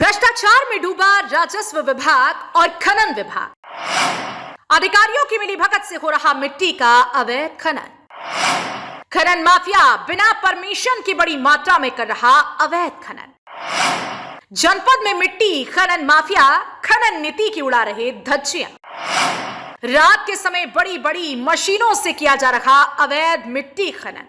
भ्रष्टाचार में डूबा राजस्व विभाग और खनन विभाग। अधिकारियों की मिलीभगत से हो रहा मिट्टी का अवैध खनन। खनन माफिया बिना परमिशन की बड़ी मात्रा में कर रहा अवैध खनन। जनपद में मिट्टी खनन माफिया खनन नीति की उड़ा रहे धज्जियां। रात के समय बड़ी बड़ी मशीनों से किया जा रहा अवैध मिट्टी खनन।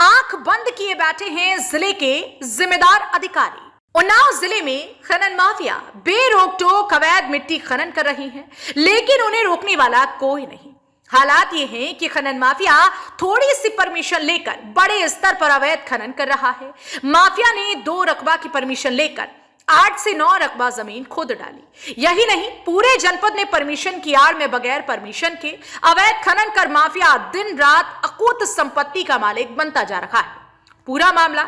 आंख बंद किए बैठे हैं जिले के जिम्मेदार अधिकारी। उन्नाव जिले में खनन माफिया बेरोक टोक अवैध मिट्टी खनन कर रही हैं, लेकिन उन्हें रोकने वाला कोई नहीं। हालात ये हैं कि खनन माफिया थोड़ी सी परमिशन लेकर बड़े स्तर पर अवैध खनन कर रहा है। माफिया ने 2 रकबा की परमिशन लेकर 8 से 9 रकबा जमीन खोद डाली। यही नहीं, पूरे जनपद में परमिशन की आड़ में बगैर परमिशन के अवैध खनन कर माफिया दिन रात अकूत संपत्ति का मालिक बनता जा रहा है। पूरा मामला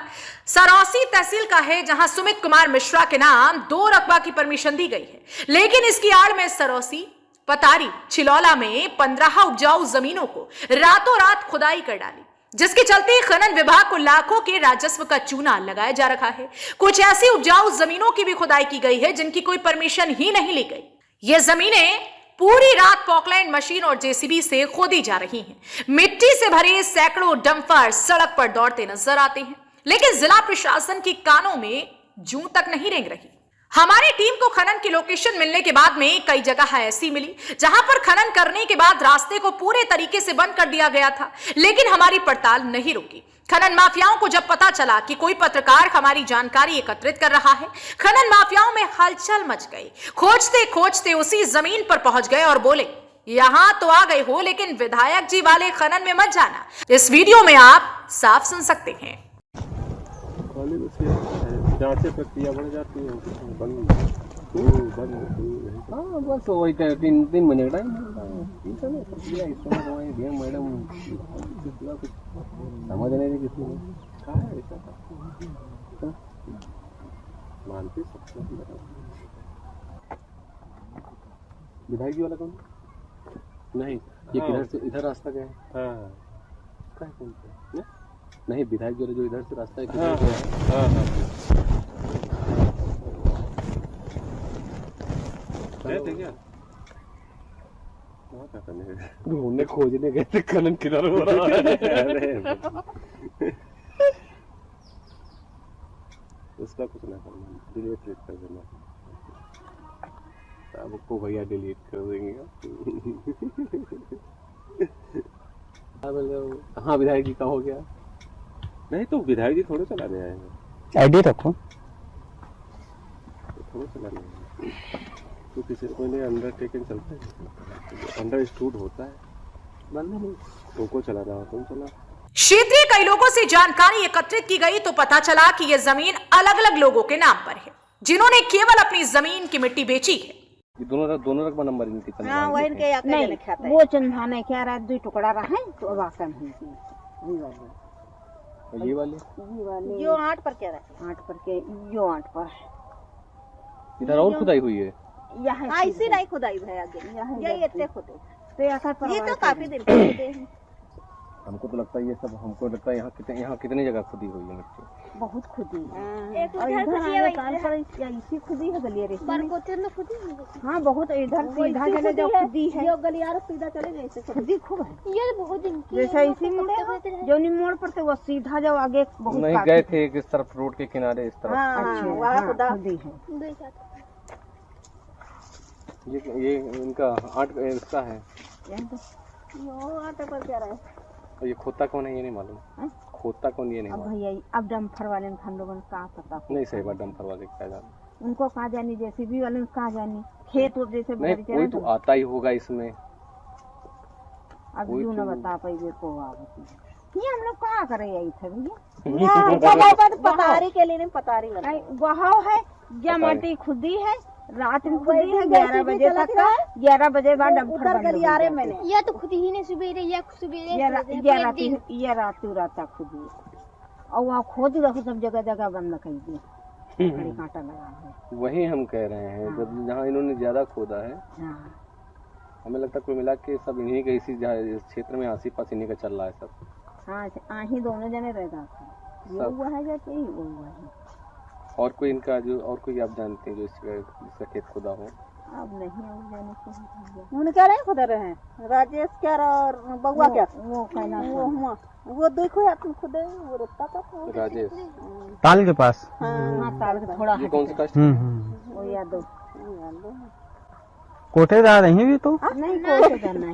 सरौसी तहसील का है, जहां सुमित कुमार मिश्रा के नाम 2 रकबा की परमिशन दी गई है, लेकिन इसकी आड़ में सरौसी, पतारी, छिलौला में 15 उपजाऊ जमीनों को रातों रात खुदाई कर डाली, जिसके चलते खनन विभाग को लाखों के राजस्व का चूना लगाया जा रहा है। कुछ ऐसी उपजाऊ जमीनों की भी खुदाई की गई है जिनकी कोई परमिशन ही नहीं ली गई। ये जमीनें पूरी रात पॉकलैंड मशीन और जेसीबी से खोदी जा रही हैं। मिट्टी से भरे सैकड़ों डंपर सड़क पर दौड़ते नजर आते हैं, लेकिन जिला प्रशासन की कानों में जूं तक नहीं रेंग रही। हमारी टीम को खनन की लोकेशन मिलने के बाद में कई जगह ऐसी मिली जहां पर खनन करने के बाद रास्ते को पूरे तरीके से बंद कर दिया गया था, लेकिन हमारी पड़ताल नहीं रुकी। खनन माफियाओं को जब पता चला कि कोई पत्रकार हमारी जानकारी एकत्रित कर रहा है, खनन माफियाओं में हलचल मच गई। खोजते खोजते उसी जमीन पर पहुंच गए और बोले, यहां तो आ गए हो, लेकिन विधायक जी वाले खनन में मत जाना। इस वीडियो में आप साफ सुन सकते हैं। प्रक्रिया बढ़ जाती है, हाँ बस वही 3 महीने का टाइम प्रक्रिया। इस समय मैडम समझ नहीं रही किसी ने कहा है ऐसा मानते सकते। विधायक जी वाला कौन? नहीं, ये किधर से इधर रास्ता गया है? हाँ कौन सा नहीं, विधायक जो इधर से रास्ता है किधर गया है? ढूंढने खोजने गए थे, खनन किधर हो रहा है। उसका कुछ ना करना, डिलीट कर देना। आपको भैया डिलीट कर देंगे। हाँ विधायक जी का हो गया। नहीं तो विधायक जी थोड़े चलाने आएंगे। आईडी रखो, थोड़े चलाने आएंगे तो किसी को नहीं अंडरटेकन चलता है, अंडरस्टूड होता है। तुमको चलाना हो तुम चला। क्षेत्रीय कई लोगों से जानकारी एकत्रित की गई तो पता चला कि यह जमीन अलग अलग लोगों के नाम पर है, जिन्होंने केवल अपनी जमीन की मिट्टी बेची है। ये दोनों रकबा नंबर इनके हां वो इनके नहीं, वो चंदा नहीं क्या रहा, 2 टुकड़ा रहा है तो वाकई है ये वाले जो 8 पर क्या रहा, 8 पर के यो 8 पर इधर और खुदाई हुई है। यहाँ ऐसी नहीं खुदाई है, आगे यही इतने खुदे तो ये तो काफी दिन के खुदे हैं। हमको तो लगता है ये सब, हमको लगता है यहाँ कितनी जगह खुदी हुई है मिट्टी, बहुत खुदी है। एक उधर काल पर ऐसी खुदी है गलियारे में बरकोतिर में खुदी है। हां बहुत इधर सीधा चले जो खुदी है, जो गलियारे सीधा चले जैसे खुदी खूब है। ये बहुत दिन की जैसे इसी मुड़े जो नी मोड़ पर से वो सीधा जाओ आगे बहुत नहीं गए थे इस तरफ रोड के किनारे इस तरफ। अच्छा वहां खुदा खुदी है। ये इनका 8 इसका है, यो 8 पर क्या रहा है। और ये खोता कौन है ये नहीं मालूम। खोता कौन ये नहीं अब मालूम। भैया अब डंपर वाले हम लोगों को कहाँ पता नहीं सही बात, डंपर वाले क्या जाने, उनको कहाँ जानी, जेसीबी वाले को कहाँ जानी, खेत और जैसे नहीं कोई तो आता ही होगा इसमें। अब यूं न बता पाएंगे को ये हम लोग कहाँ करे यही थे भैया। पतारी के लिए पतारी वहाँ है या माटी खुदी है, रात में खुदी है 11 बजे तक का, 11 बजे बाद डंपर गलियारे में या तो खुदी ही नहीं, सवेरे या रात खुदी और वहाँ खोद रखो सब जगह जगह बंद कर दिया, कांटा लगा है। वही हम कह रहे हैं। हाँ। जब जहाँ इन्होंने ज्यादा खोदा है। हाँ। हमें लगता है कोई मिला के सब इन्हीं का इसी क्षेत्र में आसी पास इन्हीं का चल रहा है सब। हाँ ही दोनों जने रहता था, ये हुआ है जाते ही वो हुआ है। और कोई इनका जो और कोई आप जानते हैं जो इसका खेत खुदा हो? अब नहीं अब जाने को उनका नहीं खुद रहे हैं राजेश क्या और बउआ क्या वो कहना वो देखो आप खुद वो रुकता था राजेश ताल के पास। हाँ ताल के थोड़ा ये कौन सा कास्ट? वो यादव कोठेदार हैं भी तो नहीं कोठेदार नहीं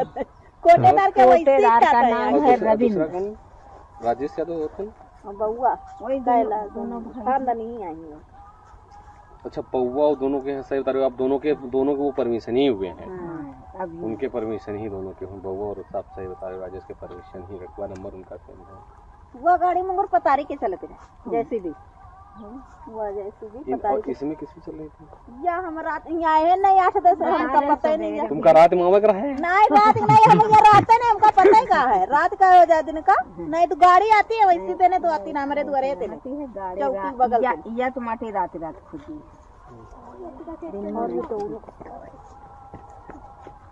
कोठेदार का कोठेदार का नाम है रविंद्र राजेश यादव होते और बउआ वही गायला दोनों खानदानी ही आई है। अच्छा पौवा और दोनों के सही बता रहे हो आप? दोनों के वो परमिशन ही हुए हैं। अभी उनके परमिशन ही दोनों के हैं। बउआ और आप सही बता रहे हो राजेश के परमिशन ही रखवा नंबर उनका सेम है। वो गाड़ी मंगूर पतारी के चलते रहे जैसे भी वो जैसे भी पतारी के किसमें चल रही थी या हम रात यहाँ आए नहीं 8-10 हमका पता ही नहीं है। तुमका रात में आवे है? नहीं रात नहीं हम ये रात नहीं हमका पता ही कहाँ है रात का हो जाए दिन का नहीं तो गाड़ी आती है वैसे देने तो आती ना हमारे द्वारे देने चौकी बगल या तो माटी रात खुद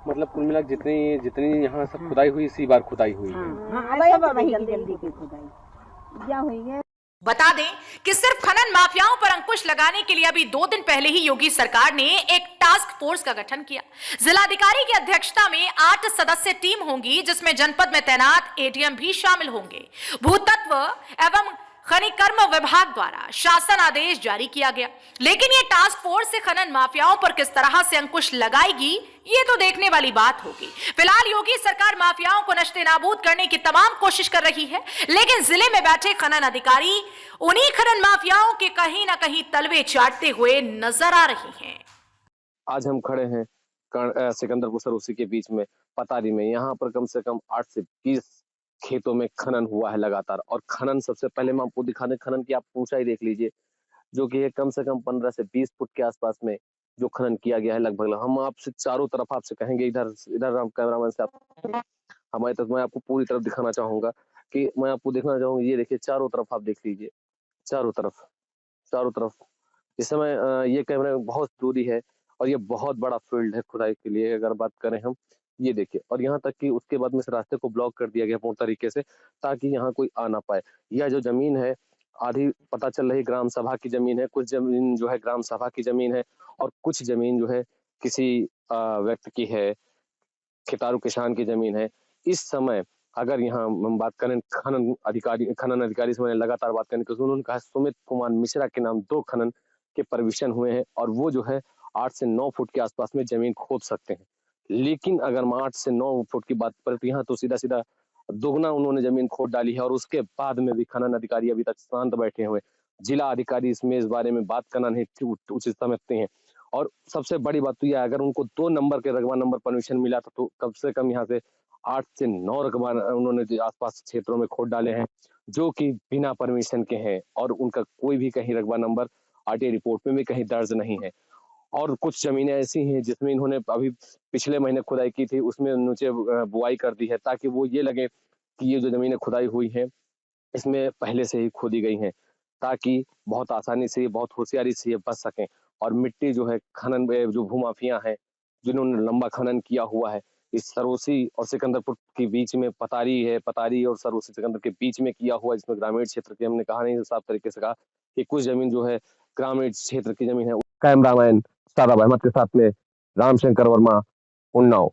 मतलब कुल मिला जितनी यहाँ सब खुदाई हुई इसी बार खुदाई हुई है। जल्दी की खुदाई क्या हुई है। बता दें कि सिर्फ खनन माफियाओं पर अंकुश लगाने के लिए अभी 2 दिन पहले ही योगी सरकार ने एक टास्क फोर्स का गठन किया। जिलाधिकारी की अध्यक्षता में 8 सदस्य टीम होंगी जिसमें जनपद में तैनात एडीएम भी शामिल होंगे। भूतत्व एवं खनिकर्म विभाग द्वारा शासन आदेश जारी किया गया, लेकिन ये टास्क फोर्स से खनन माफियाओं पर किस तरह से अंकुश लगाएगी ये तो देखने वाली बात होगी। फिलहाल योगी सरकार माफियाओं को नष्टे नाबूद करने की तमाम कोशिश कर रही है, लेकिन जिले में बैठे खनन अधिकारी उन्हीं खनन माफियाओं के कहीं ना कहीं तलवे चाटते हुए नजर आ रहे हैं। आज हम खड़े हैं सिकंदरपुर सरोसी के बीच में पतारी में। यहाँ पर कम से कम 8 से 20 खेतों में खनन हुआ है लगातार। और खनन सबसे पहले मैं आपको दिखाने खनन की आप ऊंचाई देख लीजिए जो कि है कम से कम 15 से 20 फुट के आसपास में जो खनन किया गया है लगभग। हम आपसे चारों तरफ आपसे कहेंगे इधर कैमरामैन से आप हमारे तक मैं आपको पूरी तरफ दिखाना चाहूंगा कि मैं आपको दिखाना चाहूंगा। ये देखिए चारों तरफ आप देख लीजिए चारों तरफ इस समय ये कैमरा बहुत दूरी है और ये बहुत बड़ा फील्ड है खुदाई के लिए अगर बात करें हम। ये देखिए और यहाँ तक कि उसके बाद में इस रास्ते को ब्लॉक कर दिया गया पूर्ण तरीके से ताकि यहाँ कोई आ ना पाए। यह जो जमीन है आधी पता चल रही ग्राम सभा की जमीन है, कुछ जमीन जो है ग्राम सभा की जमीन है और कुछ जमीन जो है किसी व्यक्ति की है, खेतारू किसान की जमीन है। इस समय अगर यहाँ हम बात करें खनन अधिकारी से मैंने लगातार बात करने की उन्होंने कहा सुमित कुमार मिश्रा के नाम 2 खनन के परमिशन हुए हैं और वो जो है 8 से 9 फुट के आसपास में जमीन खोद सकते हैं। लेकिन अगर हम 8 से 9 फुट की बात करें तो यहाँ तो सीधा दोगुना उन्होंने जमीन खोद डाली है और उसके बाद में भी खनन अधिकारी अभी तक शांत बैठे हुए। जिला अधिकारी इस बारे में बात करना नहीं उचित समझते हैं। और सबसे बड़ी बात तो यह अगर उनको 2 नंबर के रकबा नंबर परमिशन मिला था तो कम से कम यहाँ से 8 से 9 रकबा उन्होंने आसपास क्षेत्रों में खोद डाले हैं जो कि बिना परमिशन के हैं और उनका कोई भी कहीं रकबा नंबर आरटीआई रिपोर्ट में भी कहीं दर्ज नहीं है। और कुछ जमीनें ऐसी हैं जिसमें इन्होंने अभी पिछले महीने खुदाई की थी उसमें नीचे बुआई कर दी है ताकि वो ये लगे कि ये जो जमीनें खुदाई हुई है इसमें पहले से ही खोदी गई हैं ताकि बहुत आसानी से बहुत होशियारी से ये बच सकें। और मिट्टी जो है खनन जो भूमाफिया है जिन्होंने लंबा खनन किया हुआ है इस सरोसी और सिकंदरपुर के बीच में पतारी और सरोसी सिकंदर के बीच में किया हुआ जिसमें ग्रामीण क्षेत्र की हमने कहा नहीं साफ तरीके से कहा कि कुछ जमीन जो है ग्रामीण क्षेत्र की जमीन है। कैमरामैन शादाब अहमद के साथ में रामशंकर वर्मा, उन्नाव।